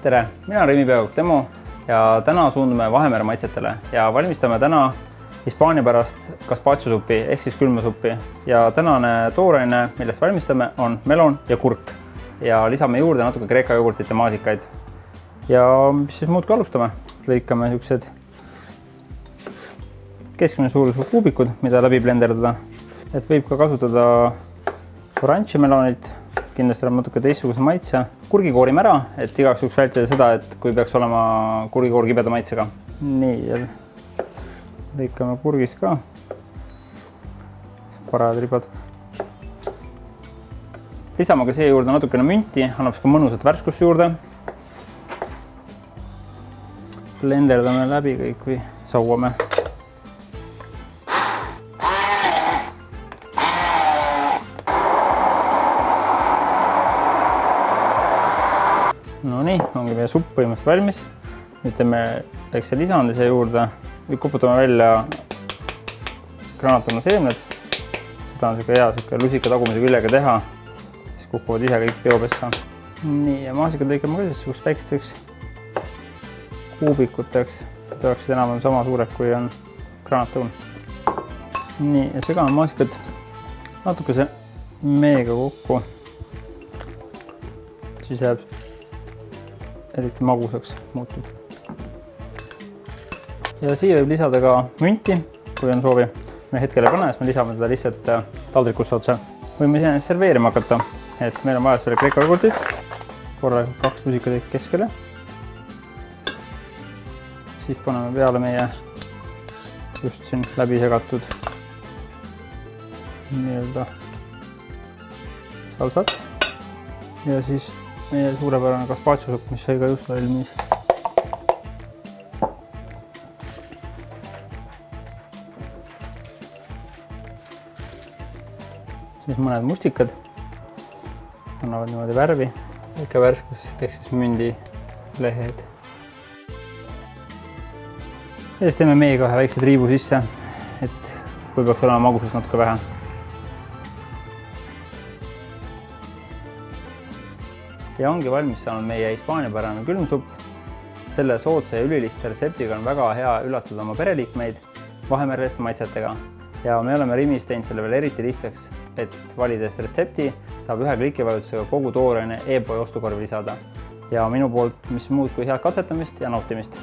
tere, mina olen Rimi peakook Temo ja täna suundume Vahemere maitsetele ja valmistame täna Hispaania pärast gazpacho suppi ehk siis külmasuppi ja tänane tooraine, millest valmistame, on melon ja kurk ja lisame juurde natuke kreeka jogurtit ja maasikaid. Ja mis siis muud kui alustame, lõikame niisugused keskmine suurusega kuubikud, mida läbi blenderdada. Et võib ka kasutada oranži melonit, kindlasti on natuke teistsuguse maitse. Kurgi koorime ära, et igaks juhuks vältida seda, et kui peaks olema kurgikoor kibeda maitsega. Nii, lõikame kurgis ka. Parajad ribad. Lisame ka siia juurde natukene münti, annab ka mõnusat värskust juurde. Blenderdame läbi kõik või sauame. No nii, ongi meie supp põhimõtteliselt valmis. Nüüd teeme väikse lisandi siia juurde. Kuputame välja granaatuna seemned. Seda on hea lusika tagumise küljega teha. Siis kukuvad ise kõik biopessa. Nii, ja maasikad lõikame ka siis väikesteks kuubikuteks. Need oleksid enam sama suured, kui on granaatõun. Nii, ja segame maasikad natukese meega kokku. Siis jääb eriti magusaks muutub. Ja siia võib lisada ka münti, kui on soovi. Me hetkel ei pane, siis me lisame teda lihtsalt taldrikusse otsa. Võime siin serveerima hakata, et meil on vaja selle kreeka jogurtit. Korralikult 2 lusikatäit keskele. Siis paneme peale meie just siin läbi segatud nii-öelda salsat. Ja siis meie suurepärane gazpacho supp, mis sai ka just valmis. Siis mõned mustikad annavad niimoodi värvi. Ikka värskus ehk siis mündi lehed. Ja siis teeme meiega ühe väikse triibu sisse, et kui peaks olema magusust natuke vähe. Ja ongi valmis saanud meie hispaaniapärane külmsupp. Selle soodsa ja ülilihtse retseptiga on väga hea üllatada oma pereliikmeid vahemereste maitsetega. Ja me oleme Rimis teinud selle veel eriti lihtsaks, et valides retsepti saab ühe klikivajutusega kogu tooraine e-poe ostukorvi lisada. Ja minu poolt mis muud kui head katsetamist ja nautimist.